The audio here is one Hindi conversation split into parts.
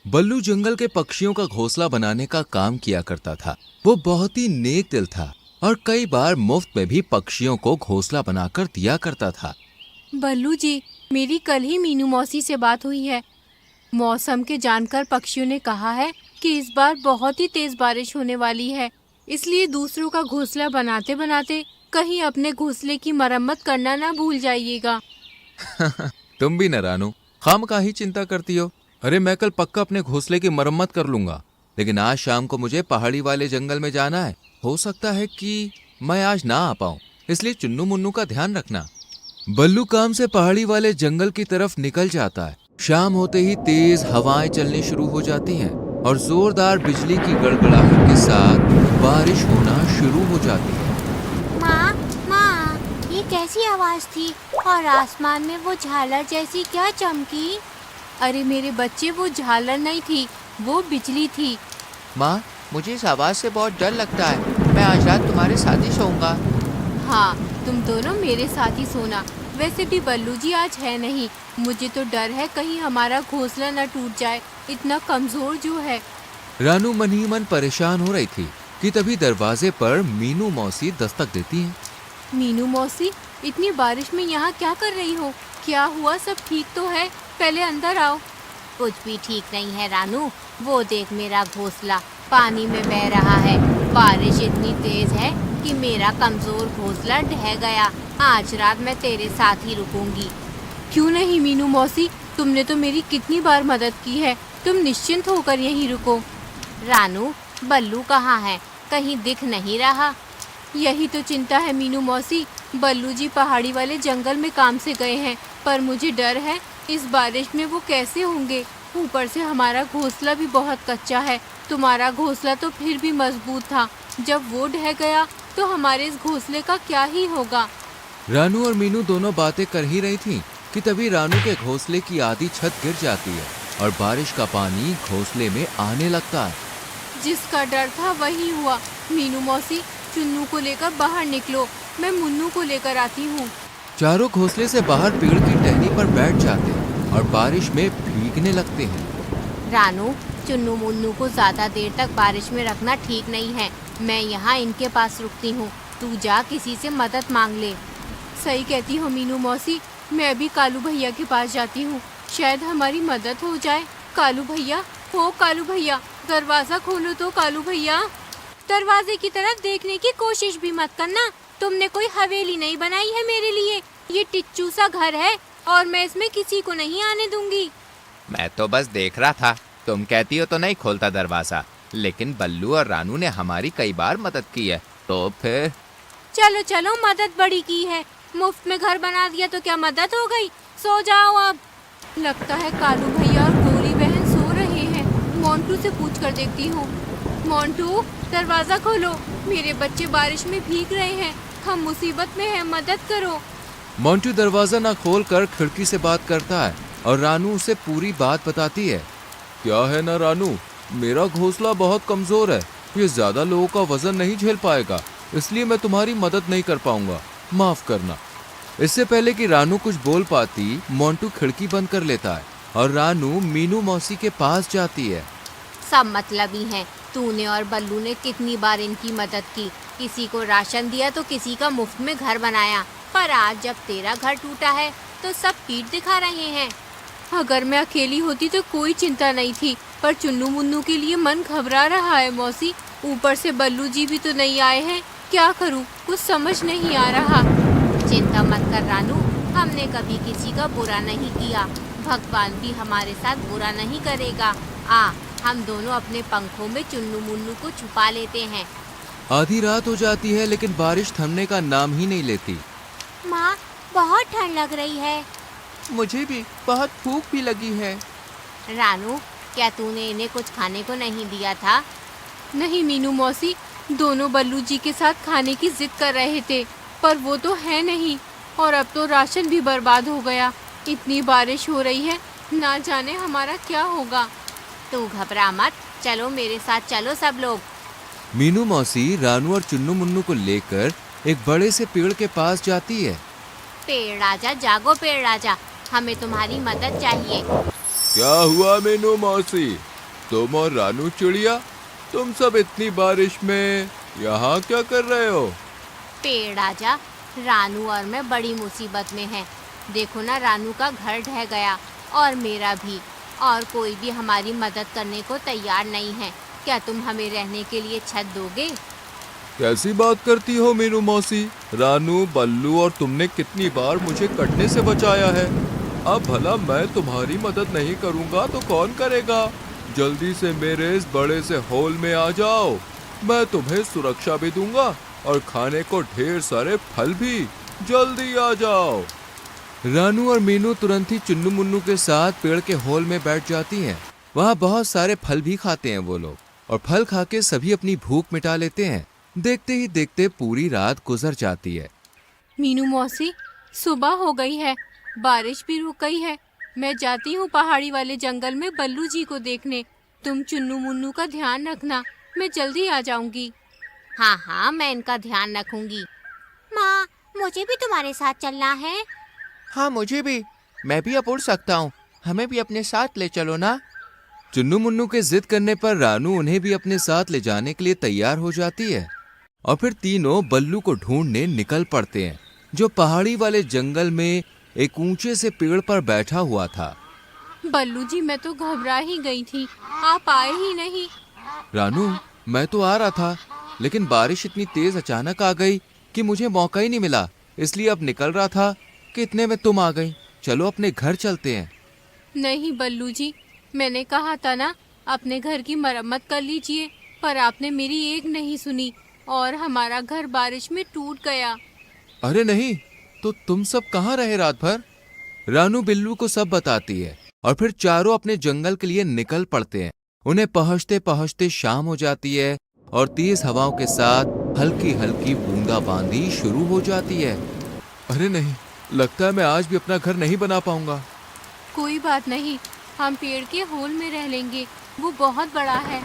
बल्लू जंगल के पक्षियों का घोंसला बनाने का काम किया करता था। वो बहुत ही नेक दिल था और कई बार मुफ्त में भी पक्षियों को घोंसला बनाकर दिया करता था। बल्लू जी, मेरी कल ही मीनू मौसी से बात हुई है। मौसम के जानकर पक्षियों ने कहा है कि इस बार बहुत ही तेज बारिश होने वाली है, इसलिए दूसरों का घोंसला बनाते बनाते कहीं अपने घोंसले की मरम्मत करना ना भूल जाइएगा। तुम भी न रानू, खामखा चिंता करती हो। अरे मैं कल पक्का अपने घोंसले की मरम्मत कर लूंगा, लेकिन आज शाम को मुझे पहाड़ी वाले जंगल में जाना है। हो सकता है कि मैं आज ना आ पाऊं, इसलिए चुन्नू मुन्नू का ध्यान रखना। बल्लू काम से पहाड़ी वाले जंगल की तरफ निकल जाता है। शाम होते ही तेज हवाएं चलनी शुरू हो जाती हैं और जोरदार बिजली की गड़गड़ाहट के साथ बारिश होना शुरू हो जाती है। माँ, माँ, ये कैसी आवाज थी और आसमान में वो झालर जैसी क्या चमकी? अरे मेरे बच्चे, वो झालर नहीं थी, वो बिजली थी। माँ, मुझे इस आवाज से बहुत डर लगता है। मैं आज रात तुम्हारे साथ ही सोऊंगा। हाँ, तुम दोनों मेरे साथ ही सोना। वैसे भी बल्लू जी आज है नहीं। मुझे तो डर है कहीं हमारा घोंसला न टूट जाए, इतना कमजोर जो है। रानू मन ही मन परेशान हो रही थी कि तभी दरवाजे पर मीनू मौसी दस्तक देती हैं। मीनू मौसी, इतनी बारिश में यहाँ क्या कर रही हो? क्या हुआ? सब ठीक तो है? पहले अंदर आओ। कुछ भी ठीक नहीं है रानू। वो देख, मेरा घोंसला पानी में बह रहा है। बारिश इतनी तेज है कि मेरा कमजोर घोंसला ढह गया। आज रात मैं तेरे साथ ही रुकूंगी। क्यों नहीं मीनू मौसी, तुमने तो मेरी कितनी बार मदद की है। तुम निश्चिंत होकर यहीं रुको। रानू, बल्लू कहाँ है? कहीं दिख नहीं रहा। यही तो चिंता है मीनू मौसी। बल्लू जी पहाड़ी वाले जंगल में काम से गए हैं, पर मुझे डर है इस बारिश में वो कैसे होंगे। ऊपर से हमारा घोंसला भी बहुत कच्चा है। तुम्हारा घोंसला तो फिर भी मजबूत था, जब वो ढह गया तो हमारे इस घोंसले का क्या ही होगा। रानू और मीनू दोनों बातें कर ही रही थीं कि तभी रानू के घोंसले की आधी छत गिर जाती है और बारिश का पानी घोंसले में आने लगता है। जिसका डर था वही हुआ। मीनू मौसी, चुन्नू को लेकर बाहर निकलो, मैं मुन्नू को लेकर आती हूँ। चारों घोंसले से बाहर पेड़ की टहनी पर बैठ जाते हैं और बारिश में भीगने लगते हैं। रानू, चुन्नू मुन्नू को ज्यादा देर तक बारिश में रखना ठीक नहीं है। मैं यहाँ इनके पास रुकती हूँ, तू जा किसी से मदद मांग ले। सही कहती हो मीनू मौसी, मैं अभी कालू भैया के पास जाती हूँ, शायद हमारी मदद हो जाए। कालू भैया, हो कालू भैया, दरवाजा खोलो तो कालू भैया। दरवाजे की तरफ देखने की कोशिश भी मत करना। तुमने कोई हवेली नहीं बनाई है मेरे लिए। ये टिच्चू सा घर है और मैं इसमें किसी को नहीं आने दूंगी। मैं तो बस देख रहा था, तुम कहती हो तो नहीं खोलता दरवाजा, लेकिन बल्लू और रानू ने हमारी कई बार मदद की है, तो फिर। चलो चलो, मदद बड़ी की है। मुफ्त में घर बना दिया तो क्या मदद हो गई? सो जाओ अब। लगता है कालू भैया और गोरी बहन सो रहे हैं। मोंटू से पूछ कर देखती हूँ। मोंटू, दरवाजा खोलो, मेरे बच्चे बारिश में भीग रहे हैं, हम मुसीबत में हैं, मदद करो। मोंटू दरवाजा न खोलकर खिड़की से बात करता है और रानू उसे पूरी बात बताती है। क्या है ना रानू, मेरा घोंसला बहुत कमजोर है, ये ज्यादा लोगों का वजन नहीं झेल पाएगा, इसलिए मैं तुम्हारी मदद नहीं कर पाऊंगा, माफ करना। इससे पहले कि रानू कुछ बोल पाती, मोंटू खिड़की बंद कर लेता है और रानू मीनू मौसी के पास जाती है। सब मतलबी हैं। तूने और बल्लू ने कितनी बार इनकी मदद की। किसी को राशन दिया तो किसी का मुफ्त में घर बनाया, पर आज जब तेरा घर टूटा है तो सब पीठ दिखा रहे हैं। अगर मैं अकेली होती तो कोई चिंता नहीं थी, पर चुन्नू मुन्नू के लिए मन घबरा रहा है मौसी। ऊपर से बल्लू जी भी तो नहीं आए हैं, क्या करूं, कुछ समझ नहीं आ रहा। चिंता मत कर रानू, हमने कभी किसी का बुरा नहीं किया। भगवान भी हमारे साथ बुरा नहीं करेगा। आ, हम दोनों अपने पंखों में चुन्नू मुन्नू को छुपा लेते हैं। आधी रात हो जाती है लेकिन बारिश थमने का नाम ही नहीं लेती। माँ, बहुत ठंड लग रही है। मुझे भी बहुत भूख भी लगी है। रानू, क्या तूने इन्हें कुछ खाने को नहीं दिया था? नहीं मीनू मौसी, दोनों बल्लू जी के साथ खाने की जिद कर रहे थे, पर वो तो है नहीं, और अब तो राशन भी बर्बाद हो गया। इतनी बारिश हो रही है, ना जाने हमारा क्या होगा। तू घबरा मत, चलो मेरे साथ चलो सब लोग। मीनू मौसी रानू और चुन्नू मुन्नू को लेकर एक बड़े से पेड़ के पास जाती है। पेड़ राजा जागो, पेड़ राजा, हमें तुम्हारी मदद चाहिए। क्या हुआ मीनू मौसी? तुम और रानू चिड़िया, तुम सब इतनी बारिश में यहाँ क्या कर रहे हो? पेड़ आजा, रानू और मैं बड़ी मुसीबत में हैं। देखो ना, रानू का घर ढह गया और मेरा भी, और कोई भी हमारी मदद करने को तैयार नहीं है। क्या तुम हमें रहने के लिए छत दोगे? कैसी बात करती हो मीनू मौसी? रानू, बल्लू और तुमने कितनी बार मुझे कटने से बचाया है। अब भला मैं तुम्हारी मदद नहीं करूँगा तो कौन करेगा? जल्दी से मेरे इस बड़े से होल में आ जाओ, मैं तुम्हें सुरक्षा भी दूंगा और खाने को ढेर सारे फल भी। जल्दी आ जाओ। रानू और मीनू तुरंत ही चुन्नू मुन्नू के साथ पेड़ के होल में बैठ जाती हैं। वहाँ बहुत सारे फल भी खाते हैं वो लोग, और फल खा के सभी अपनी भूख मिटा लेते हैं। देखते ही देखते पूरी रात गुजर जाती है। मीनू मौसी, सुबह हो गई है, बारिश भी रुक गई है। मैं जाती हूँ पहाड़ी वाले जंगल में बल्लू जी को देखने। तुम चुन्नू मुन्नू का ध्यान रखना, मैं जल्दी आ जाऊंगी। हाँ हाँ, मैं इनका ध्यान रखूंगी। माँ, मुझे भी तुम्हारे साथ चलना है। हाँ मुझे भी, मैं भी अब उड़ सकता हूँ, हमें भी अपने साथ ले चलो ना। चुन्नू मुन्नू के जिद करने पर रानू उन्हें भी अपने साथ ले जाने के लिए तैयार हो जाती है, और फिर तीनों बल्लू को ढूंढने निकल पड़ते हैं, जो पहाड़ी वाले जंगल में एक ऊंचे से पेड़ पर बैठा हुआ था। बल्लू जी, मैं तो घबरा ही गई थी, आप आए ही नहीं। रानू, मैं तो आ रहा था, लेकिन बारिश इतनी तेज अचानक आ गई कि मुझे मौका ही नहीं मिला, इसलिए अब निकल रहा था कि इतने में तुम आ गई। चलो अपने घर चलते हैं। नहीं बल्लू जी, मैंने कहा था ना अपने घर की मरम्मत कर लीजिए, पर आपने मेरी एक नहीं सुनी और हमारा घर बारिश में टूट गया। अरे नहीं, तो तुम सब कहाँ रहे रात भर? रानू बिल्लू को सब बताती है, और फिर चारों अपने जंगल के लिए निकल पड़ते हैं। उन्हें पहुंचते पहुंचते शाम हो जाती है, और तेज हवाओं के साथ हल्की हल्की बूंदाबांदी शुरू हो जाती है। अरे नहीं, लगता है मैं आज भी अपना घर नहीं बना पाऊंगा। कोई बात नहीं, हम पेड़ के होल में रह लेंगे, वो बहुत बड़ा है।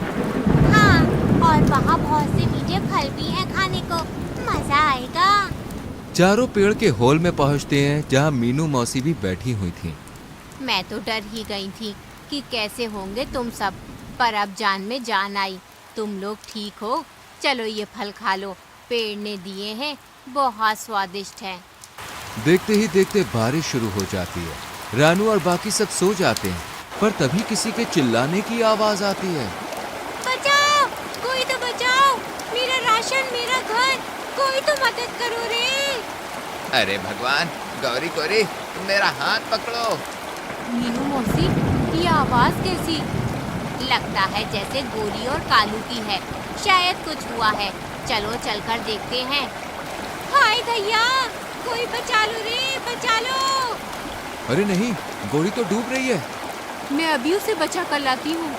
हाँ, और वहाँ बहुत से मीठे फल भी हैं खाने को, मजा आएगा। चारों पेड़ के होल में पहुंचते हैं, जहां मीनू मौसी भी बैठी हुई थी। मैं तो डर ही गई थी कि कैसे होंगे तुम सब, पर अब जान में जान आई। तुम लोग ठीक हो? चलो ये फल खा लो, पेड़ ने दिए हैं, बहुत स्वादिष्ट है। देखते ही देखते बारिश शुरू हो जाती है। रानू और बाकी सब सो जाते हैं, पर तभी किसी के चिल्लाने की आवाज आती है। बचाओ, कोई तो बचाओ, मेरा राशन, मेरा घर, कोई तो मदद करो रे। अरे भगवान, गौरी गौरी, मेरा हाथ पकड़ो। मीनू मौसी, ये आवाज कैसी? लगता है जैसे गोरी और कालू की है, शायद कुछ हुआ है। चलो चलकर देखते हैं। हाय भैया, कोई बचा लो रे, बचा लो। अरे नहीं, गोरी तो डूब रही है। मैं अभी उसे बचा कर लाती हूँ।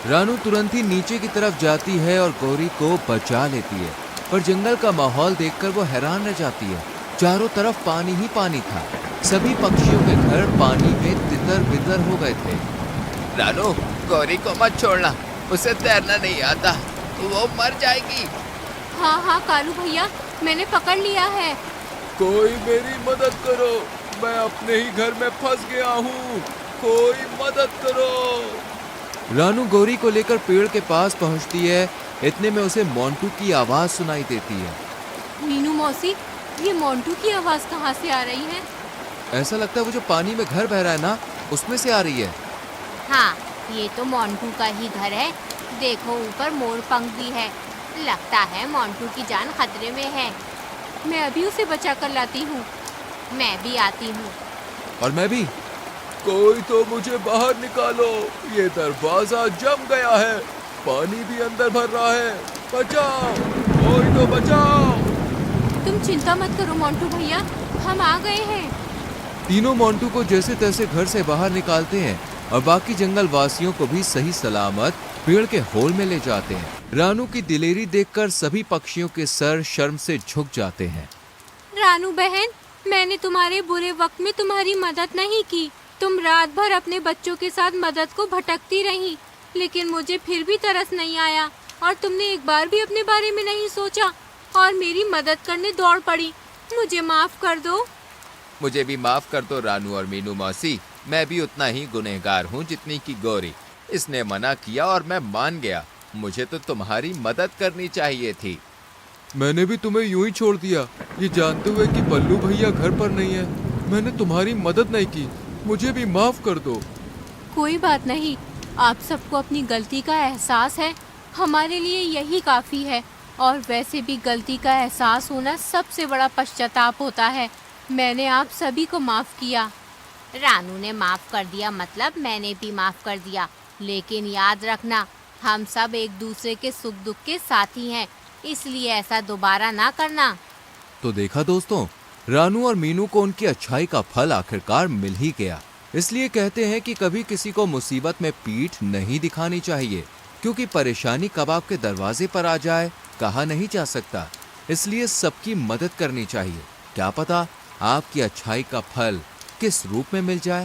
रानू तुरंत ही नीचे की तरफ जाती है और गौरी को बचा लेती है, पर जंगल का माहौल देखकर वो हैरान रह जाती है। चारों तरफ पानी ही पानी था। सभी पक्षियों के घर पानी में तितर बितर हो गए थे। रानू, गौरी को मत छोड़ना, उसे तैरना नहीं आता, वो मर जाएगी। हाँ हाँ कालू भैया, मैंने पकड़ लिया है। कोई मेरी मदद करो, मैं अपने ही घर में फंस गया हूँ, कोई मदद करो। रानू गौरी को लेकर पेड़ के पास पहुँचती है। इतने में उसे मोंटू की आवाज सुनाई देती है। मीनू मौसी, ये मोंटू की आवाज कहाँ से आ रही है? ऐसा लगता है वो जो पानी में घर बह रहा है ना, उसमें से आ रही है। हाँ, ये तो मोंटू का ही घर है। देखो ऊपर मोर पंख भी है, लगता है मोंटू की जान खतरे में है। मैं अभी उसे बचा कर लाती हूँ। मैं भी आती हूँ। और मैं भी। कोई तो मुझे बाहर निकालो, ये दरवाजा जम गया है, पानी भी अंदर भर रहा है, बचाओ, कोई तो बचाओ। तुम चिंता मत करो मोंटू भैया, हम आ गए हैं। तीनों मोंटू को जैसे तैसे घर से बाहर निकालते हैं, और बाकी जंगल वासियों को भी सही सलामत पेड़ के होल में ले जाते हैं। रानू की दिलेरी देखकर सभी पक्षियों के सर शर्म से झुक जाते हैं। रानू बहन, मैंने तुम्हारे बुरे वक्त में तुम्हारी मदद नहीं की। तुम रात भर अपने बच्चों के साथ मदद को भटकती रही, लेकिन मुझे फिर भी तरस नहीं आया, और तुमने एक बार भी अपने बारे में नहीं सोचा और मेरी मदद करने दौड़ पड़ी। मुझे माफ कर दो। मुझे भी माफ कर दो रानू और मीनू मौसी, मैं भी उतना ही गुनहगार हूँ जितनी की गौरी। इसने मना किया और मैं मान गया। मुझे तो तुम्हारी मदद करनी चाहिए थी। मैंने भी तुम्हें यूं ही छोड़ दिया, ये जानते हुए कि बल्लू भैया घर पर नहीं है। मैंने तुम्हारी मदद नहीं की, मुझे भी माफ कर दो। कोई बात नहीं, आप सबको अपनी गलती का एहसास है, हमारे लिए यही काफ़ी है। और वैसे भी गलती का एहसास होना सबसे बड़ा पश्चाताप होता है। मैंने आप सभी को माफ़ किया। रानू ने माफ कर दिया मतलब मैंने भी माफ कर दिया। लेकिन याद रखना, हम सब एक दूसरे के सुख दुख के साथी हैं, इसलिए ऐसा दोबारा ना करना। तो देखा दोस्तों, रानू और मीनू को उनकी अच्छाई का फल आखिरकार मिल ही गया। इसलिए कहते हैं कि कभी किसी को मुसीबत में पीठ नहीं दिखानी चाहिए, क्योंकि परेशानी कब आपके दरवाजे पर आ जाए कहा नहीं जा सकता। इसलिए सबकी मदद करनी चाहिए। क्या पता आपकी अच्छाई का फल किस रूप में मिल जाए।